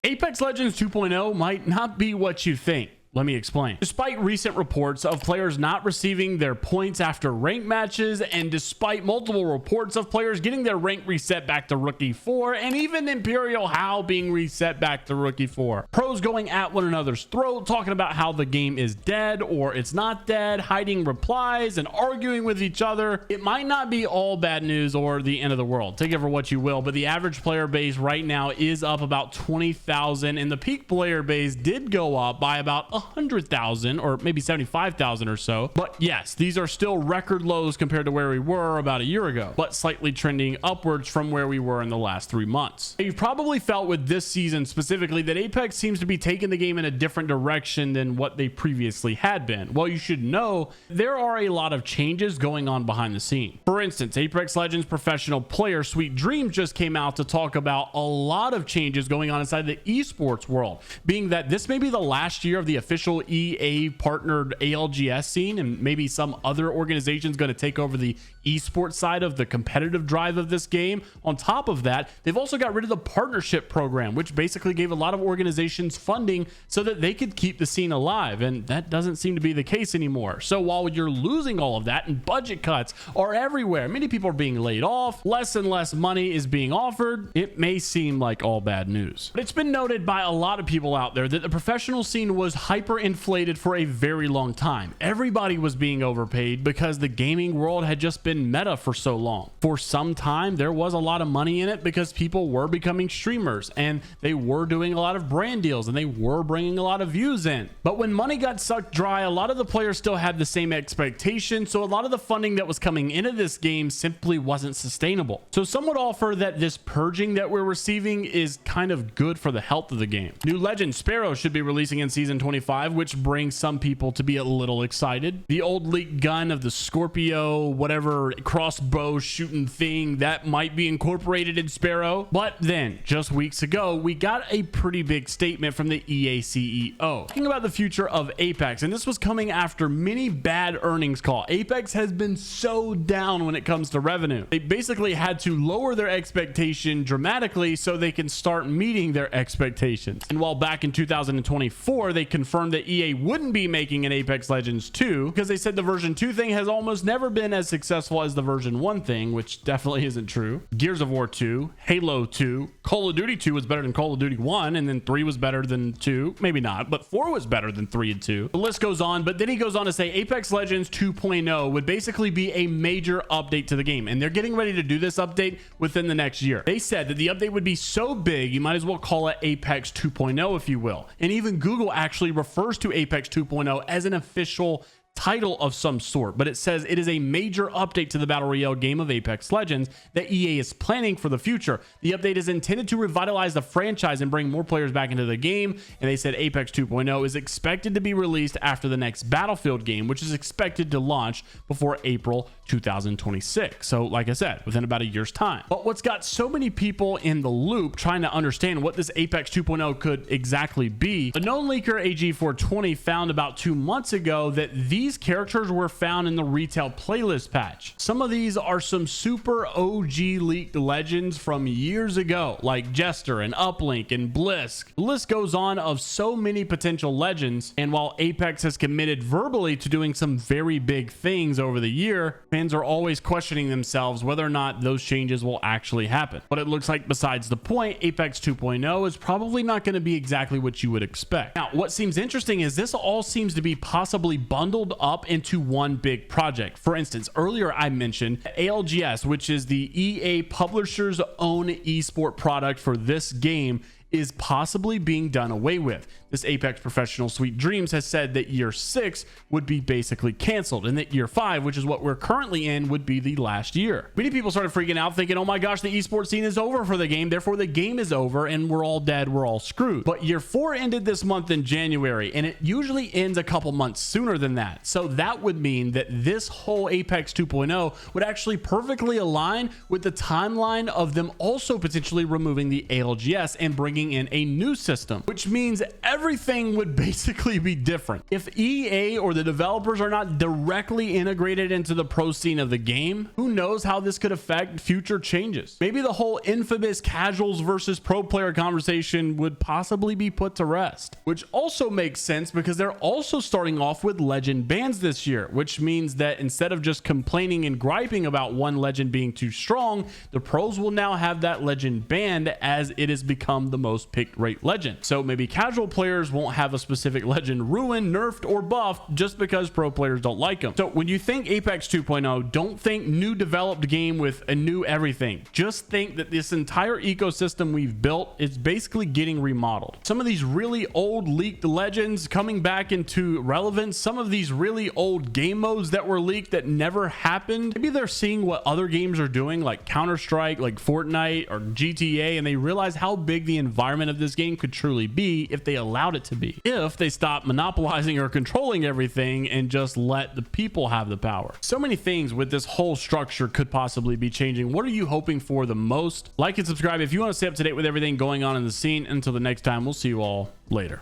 Apex Legends 2.0 might not be what you think. Let me explain. Despite recent reports of players not receiving their points after rank matches, and despite multiple reports of players getting their rank reset back to Rookie 4, and even Imperial HAL being reset back to Rookie 4, pros going at one another's throat, talking about how the game is dead or it's not dead, hiding replies and arguing with each other, it might not be all bad news or the end of the world. Take it for what you will, but the average player base right now is up about 20,000, and the peak player base did go up by about 100,000 or maybe 75,000 or so. But yes, these are still record lows compared to where we were about a year ago, but slightly trending upwards from where we were in the last 3 months. You've probably felt with this season specifically that Apex seems to be taking the game in a different direction than what they previously had been. Well, you should know there are a lot of changes going on behind the scene. For instance, Apex Legends professional player Sweet Dreams just came out to talk about a lot of changes going on inside the esports world, being that this may be the last year of the official EA partnered ALGS scene, and maybe some other organization's going to take over the esports side of the competitive drive of this game. On top of that, they've also got rid of the partnership program, which basically gave a lot of organizations funding so that they could keep the scene alive, and that doesn't seem to be the case anymore. So while you're losing all of that and budget cuts are everywhere, many people are being laid off, less and less money is being offered, it may seem like all bad news. But it's been noted by a lot of people out there that the professional scene was hyperinflated for a very long time. Everybody was being overpaid because the gaming world had just been meta for so long. For some time, there was a lot of money in it because people were becoming streamers and they were doing a lot of brand deals and they were bringing a lot of views in. But when money got sucked dry, a lot of the players still had the same expectations, so a lot of the funding that was coming into this game simply wasn't sustainable. So some would offer that this purging that we're receiving is kind of good for the health of the game. New Legend Sparrow should be releasing in Season 25, which brings some people to be a little excited. The old leaked gun of the Scorpio, whatever crossbow shooting thing, that might be incorporated in Sparrow. But then, just weeks ago, we got a pretty big statement from the EA CEO talking about the future of Apex, and this was coming after many bad earnings calls. Apex has been so down when it comes to revenue. They basically had to lower their expectation dramatically so they can start meeting their expectations. And while back in 2024, they confirmed that EA wouldn't be making an Apex Legends 2 because they said the version 2 thing has almost never been as successful as the version 1 thing, which definitely isn't true. Gears of War 2, Halo 2, Call of Duty 2 was better than Call of Duty 1, and then 3 was better than 2. Maybe not, but 4 was better than 3 and 2. The list goes on, but then he goes on to say Apex Legends 2.0 would basically be a major update to the game, and they're getting ready to do this update within the next year. They said that the update would be so big, you might as well call it Apex 2.0, if you will. And even Google actually refers to Apex 2.0 as an official title of some sort, but it says it is a major update to the battle royale game of Apex Legends that EA is planning for the future. The update is intended to revitalize the franchise and bring more players back into the game, and they said Apex 2.0 is expected to be released after the next Battlefield game, which is expected to launch before April 2026. So like I said, within about a year's time. But what's got so many people in the loop trying to understand what this Apex 2.0 could exactly be, the known leaker AG420 found about 2 months ago that these characters were found in the retail playlist patch. Some of these are some super OG leaked legends from years ago, like Jester and Uplink and Blisk. The list goes on of so many potential legends, and while Apex has committed verbally to doing some very big things over the year, fans are always questioning themselves whether or not those changes will actually happen. But it looks like besides the point, Apex 2.0 is probably not going to be exactly what you would expect. Now, what seems interesting is this all seems to be possibly bundled up into one big project. For instance, earlier I mentioned ALGS, which is the EA publisher's own esport product for this game, is possibly being done away with. This Apex professional Sweet Dreams has said that year 6 would be basically canceled, and that year 5, which is what we're currently in, would be the last year. Many people started freaking out thinking, oh my gosh, the esports scene is over for the game, therefore the game is over and we're all dead, we're all screwed. But year 4 ended this month in January, and it usually ends a couple months sooner than that. So that would mean that this whole Apex 2.0 would actually perfectly align with the timeline of them also potentially removing the ALGS and bringing in a new system, which means every everything would basically be different. If EA or the developers are not directly integrated into the pro scene of the game, who knows how this could affect future changes. Maybe the whole infamous casuals versus pro player conversation would possibly be put to rest, which also makes sense because they're also starting off with legend bans this year, which means that instead of just complaining and griping about one legend being too strong, the pros will now have that legend banned as it has become the most picked rate legend. So maybe casual players won't have a specific legend ruined, nerfed, or buffed just because pro players don't like them. So when you think Apex 2.0, don't think new developed game with a new everything. Just think that this entire ecosystem we've built is basically getting remodeled. Some of these really old leaked legends coming back into relevance, some of these really old game modes that were leaked that never happened. Maybe they're seeing what other games are doing, like Counter-Strike, like Fortnite or GTA, and they realize how big the environment of this game could truly be if they allowed it to be. If they stop monopolizing or controlling everything and just let the people have the power. So many things with this whole structure could possibly be changing. What are you hoping for the most? Like and subscribe if you want to stay up to date with everything going on in the scene. Until the next time, we'll see you all later.